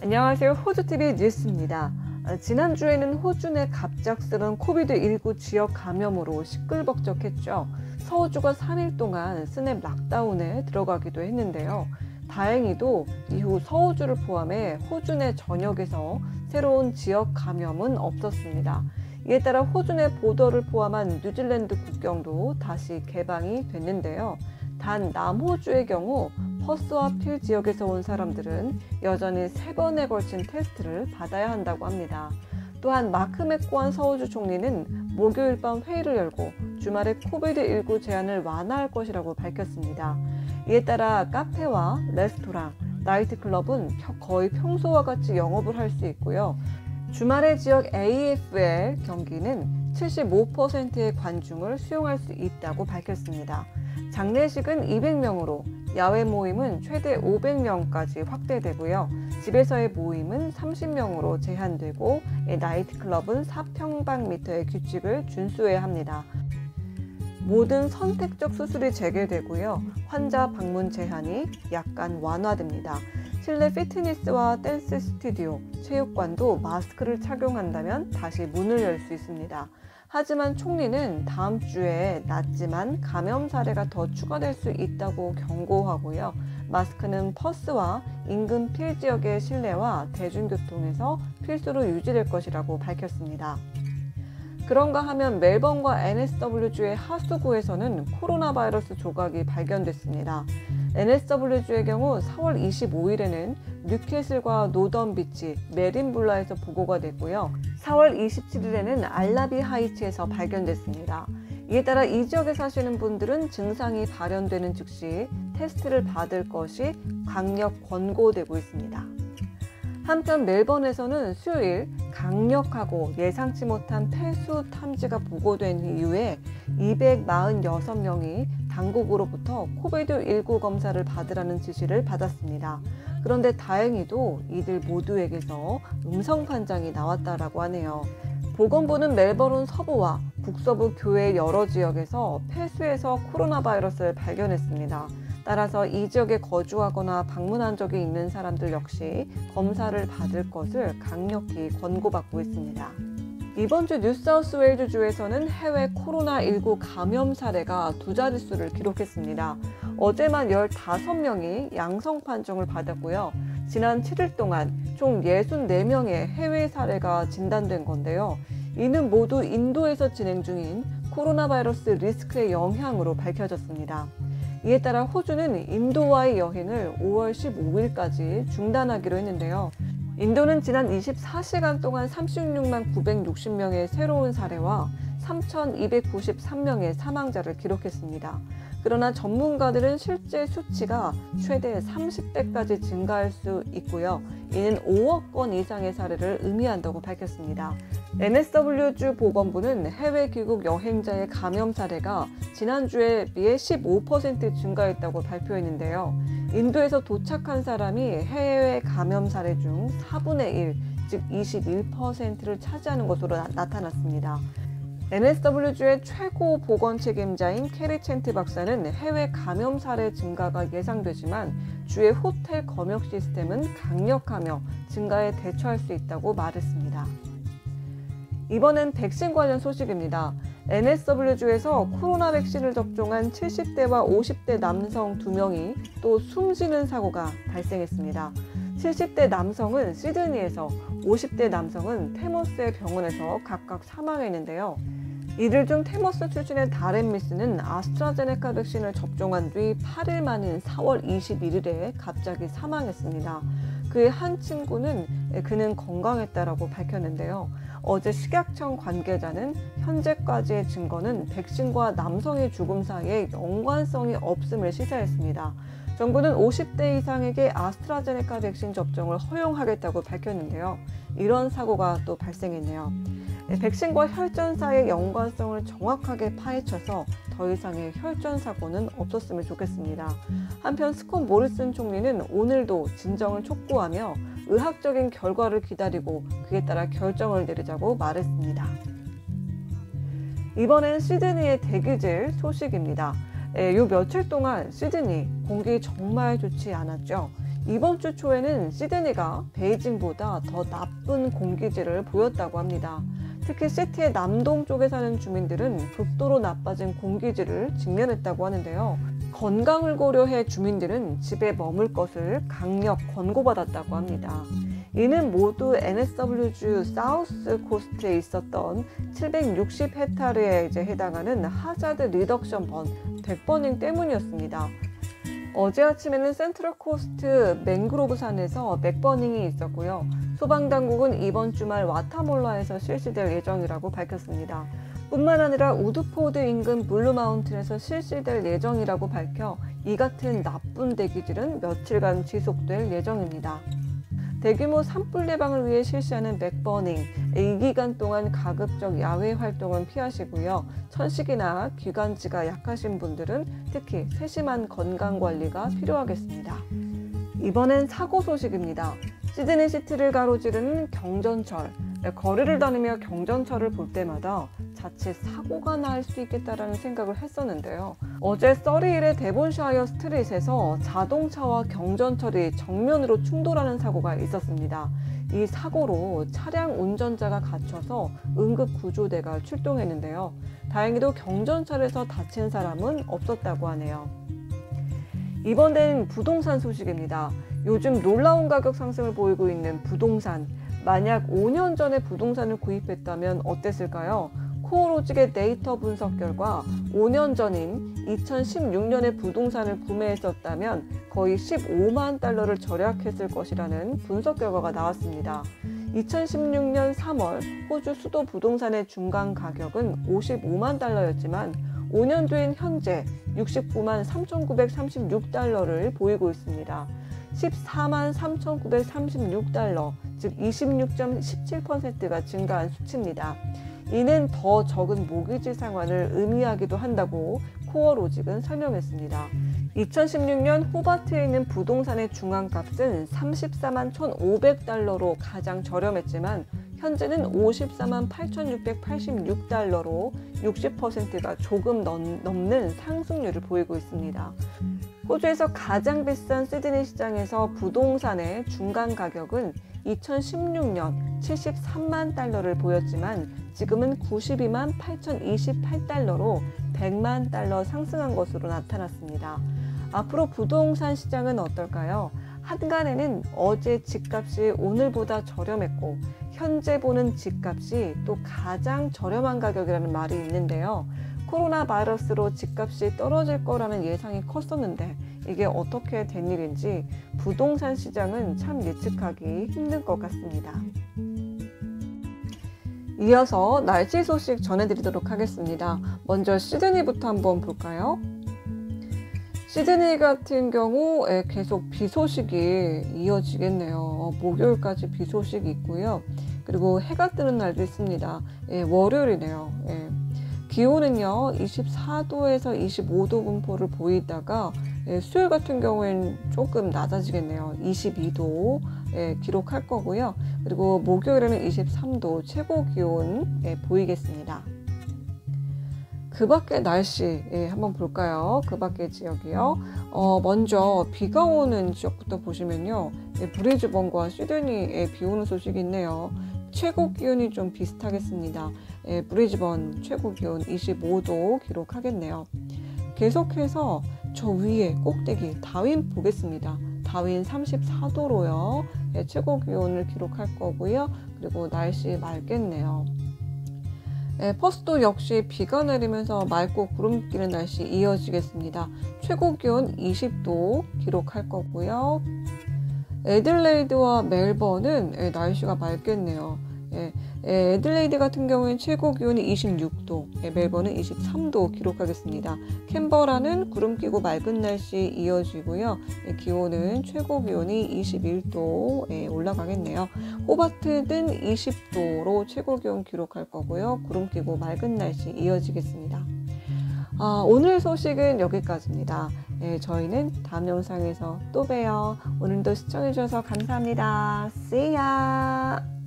안녕하세요. 호주TV 뉴스입니다. 지난주에는 호주 내 갑작스런 코비드19 지역 감염으로 시끌벅적했죠. 서호주가 3일 동안 스냅 락다운에 들어가기도 했는데요. 다행히도 이후 서호주를 포함해 호주 내 전역에서 새로운 지역 감염은 없었습니다. 이에 따라 호주 내 보더를 포함한 뉴질랜드 국경도 다시 개방이 됐는데요. 단 남호주의 경우 퍼스와 필 지역에서 온 사람들은 여전히 3번에 걸친 테스트를 받아야 한다고 합니다. 또한 마크 맥고한 서호주 총리는 목요일 밤 회의를 열고 주말에 코비드19 제한을 완화할 것이라고 밝혔습니다. 이에 따라 카페와 레스토랑, 나이트클럽은 거의 평소와 같이 영업을 할 수 있고요. 주말에 지역 AFL 경기는 75%의 관중을 수용할 수 있다고 밝혔습니다. 장례식은 200명으로, 야외 모임은 최대 500명까지 확대되고요. 집에서의 모임은 30명으로 제한되고 나이트클럽은 4평방미터의 규칙을 준수해야 합니다. 모든 선택적 수술이 재개되고요. 환자 방문 제한이 약간 완화됩니다. 실내 피트니스와 댄스 스튜디오, 체육관도 마스크를 착용한다면 다시 문을 열 수 있습니다. 하지만 총리는 다음 주에 낮지만 감염 사례가 더 추가될 수 있다고 경고하고요. 마스크는 퍼스와 인근 필 지역의 실내와 대중교통에서 필수로 유지될 것이라고 밝혔습니다. 그런가 하면 멜번과 NSW주의 하수구에서는 코로나 바이러스 조각이 발견됐습니다. NSW주의 경우 4월 25일에는 뉴캐슬과 노던비치, 메린블라에서 보고가 됐고요. 4월 27일에는 알라비 하이츠에서 발견됐습니다. 이에 따라 이 지역에 사시는 분들은 증상이 발현되는 즉시 테스트를 받을 것이 강력 권고되고 있습니다. 한편 멜번에서는 수요일 강력하고 예상치 못한 폐수 탐지가 보고된 이후에 246명이 당국으로부터 코비드19 검사를 받으라는 지시를 받았습니다. 그런데 다행히도 이들 모두에게서 음성 판정이 나왔다라고 하네요. 보건부는 멜버른 서부와 북서부 교외 여러 지역에서 폐수에서 코로나 바이러스를 발견했습니다. 따라서 이 지역에 거주하거나 방문한 적이 있는 사람들 역시 검사를 받을 것을 강력히 권고받고 있습니다. 이번 주 뉴사우스웨일즈주에서는 해외 코로나19 감염 사례가 2자릿수를 기록했습니다. 어제만 15명이 양성 판정을 받았고요. 지난 7일 동안 총 64명의 해외 사례가 진단된 건데요. 이는 모두 인도에서 진행 중인 코로나 바이러스 리스크의 영향으로 밝혀졌습니다. 이에 따라 호주는 인도와의 여행을 5월 15일까지 중단하기로 했는데요. 인도는 지난 24시간 동안 36만 960명의 새로운 사례와 3,293명의 사망자를 기록했습니다. 그러나 전문가들은 실제 수치가 최대 30배까지 증가할 수 있고요. 이는 5억 건 이상의 사례를 의미한다고 밝혔습니다. NSW주 보건부는 해외 귀국 여행자의 감염 사례가 지난주에 비해 15% 증가했다고 발표했는데요. 인도에서 도착한 사람이 해외 감염 사례 중 4분의 1, 즉 21%를 차지하는 것으로 나타났습니다. NSW주의 최고 보건 책임자인 캐리 챈트 박사는 해외 감염 사례 증가가 예상되지만 주의 호텔 검역 시스템은 강력하며 증가에 대처할 수 있다고 말했습니다. 이번엔 백신 관련 소식입니다. NSW주에서 코로나 백신을 접종한 70대와 50대 남성 2명이 또 숨지는 사고가 발생했습니다. 70대 남성은 시드니에서, 50대 남성은 테머스의 병원에서 각각 사망했는데요. 이들 중 테머스 출신의 다렌 미스는 아스트라제네카 백신을 접종한 뒤 8일 만인 4월 21일에 갑자기 사망했습니다. 그의 한 친구는 그는 건강했다라고 밝혔는데요. 어제 식약청 관계자는 현재까지의 증거는 백신과 남성의 죽음 사이에 연관성이 없음을 시사했습니다. 정부는 50대 이상에게 아스트라제네카 백신 접종을 허용하겠다고 밝혔는데요. 이런 사고가 또 발생했네요. 백신과 혈전 사이의 연관성을 정확하게 파헤쳐서 더 이상의 혈전 사고는 없었으면 좋겠습니다. 한편 스콧 모리슨 총리는 오늘도 진정을 촉구하며 의학적인 결과를 기다리고 그에 따라 결정을 내리자고 말했습니다. 이번엔 시드니의 대기질 소식입니다. 요 며칠 동안 시드니 공기 정말 좋지 않았죠. 이번 주 초에는 시드니가 베이징보다 더 나쁜 공기질을 보였다고 합니다. 특히 시티의 남동쪽에 사는 주민들은 극도로 나빠진 공기질을 직면했다고 하는데요. 건강을 고려해 주민들은 집에 머물 것을 강력 권고받았다고 합니다. 이는 모두 NSW주 사우스 코스트에 있었던 760헥타르에 해당하는 하자드 리덕션 번 100버닝 때문이었습니다. 어제 아침에는 센트럴 코스트 맹그로브 산에서 맥버닝이 있었고요. 소방당국은 이번 주말 와타몰라에서 실시될 예정이라고 밝혔습니다. 뿐만 아니라 우드포드 인근 블루마운틴에서 실시될 예정이라고 밝혀 이 같은 나쁜 대기질은 며칠간 지속될 예정입니다. 대규모 산불 예방을 위해 실시하는 맥버닝, 이 기간 동안 가급적 야외 활동은 피하시고요. 천식이나 기관지가 약하신 분들은 특히 세심한 건강관리가 필요하겠습니다. 이번엔 사고 소식입니다. 시드니 시티를 가로지르는 경전철. 거리를 다니며 경전철을 볼 때마다 자칫 사고가 날 수 있겠다라는 생각을 했었는데요. 어제 서리힐의 데본샤이어 스트릿에서 자동차와 경전철이 정면으로 충돌하는 사고가 있었습니다. 이 사고로 차량 운전자가 갇혀서 응급구조대가 출동했는데요. 다행히도 경전철에서 다친 사람은 없었다고 하네요. 이번엔 부동산 소식입니다. 요즘 놀라운 가격 상승을 보이고 있는 부동산. 만약 5년 전에 부동산을 구입했다면 어땠을까요? 코어로직의 데이터 분석 결과 5년 전인 2016년에 부동산을 구매했었다면 거의 15만 달러를 절약했을 것이라는 분석 결과가 나왔습니다. 2016년 3월 호주 수도 부동산의 중간 가격은 55만 달러였지만 5년 뒤인 현재 69만 3,936달러를 보이고 있습니다. 14만 3,936달러, 즉 26.17%가 증가한 수치입니다. 이는 더 적은 모기지 상환을 의미하기도 한다고 코어로직은 설명했습니다. 2016년 호바트에 있는 부동산의 중앙값은 34만 1,500달러로 가장 저렴했지만 현재는 54만 8,686달러로 60%가 조금 넘는 상승률을 보이고 있습니다. 호주에서 가장 비싼 시드니 시장에서 부동산의 중간 가격은 2016년 73만 달러를 보였지만 지금은 92만 8,028달러로 100만 달러 상승한 것으로 나타났습니다. 앞으로 부동산 시장은 어떨까요? 한간에는 어제 집값이 오늘보다 저렴했고 현재 보는 집값이 또 가장 저렴한 가격이라는 말이 있는데요. 코로나 바이러스로 집값이 떨어질 거라는 예상이 컸었는데 이게 어떻게 된 일인지 부동산 시장은 참 예측하기 힘든 것 같습니다. 이어서 날씨 소식 전해드리도록 하겠습니다. 먼저 시드니부터 한번 볼까요? 시드니 같은 경우 계속 비 소식이 이어지겠네요. 목요일까지 비 소식이 있고요. 그리고 해가 뜨는 날도 있습니다. 월요일이네요. 기온은요 24도에서 25도 분포를 보이다가 수요일 같은 경우에는 조금 낮아지겠네요. 22도 기록할 거고요. 그리고 목요일에는 23도 최고 기온 보이겠습니다. 그 밖의 날씨 한번 볼까요? 그 밖의 지역이요. 먼저 비가 오는 지역부터 보시면요. 브리즈번과 시드니에 비 오는 소식이 있네요. 최고 기온이 좀 비슷하겠습니다. 브리즈번 최고 기온 25도 기록하겠네요. 계속해서 저 위에 꼭대기 다윈 보겠습니다. 다윈 34도로요. 최고 기온을 기록할 거고요. 그리고 날씨 맑겠네요. 퍼스도 역시 비가 내리면서 맑고 구름 끼는 날씨 이어지겠습니다. 최고 기온 20도 기록할 거고요. 애들레이드와 멜번은 날씨가 맑겠네요. 애들레이드 같은 경우에는 최고 기온이 26도, 멜번은 23도 기록하겠습니다. 캔버라는 구름 끼고 맑은 날씨 이어지고요. 기온은 최고 기온이 21도 올라가겠네요. 호바트는 20도로 최고 기온 기록할 거고요. 구름 끼고 맑은 날씨 이어지겠습니다. 오늘 소식은 여기까지입니다. 저희는 다음 영상에서 또 봬요. 오늘도 시청해주셔서 감사합니다. See ya!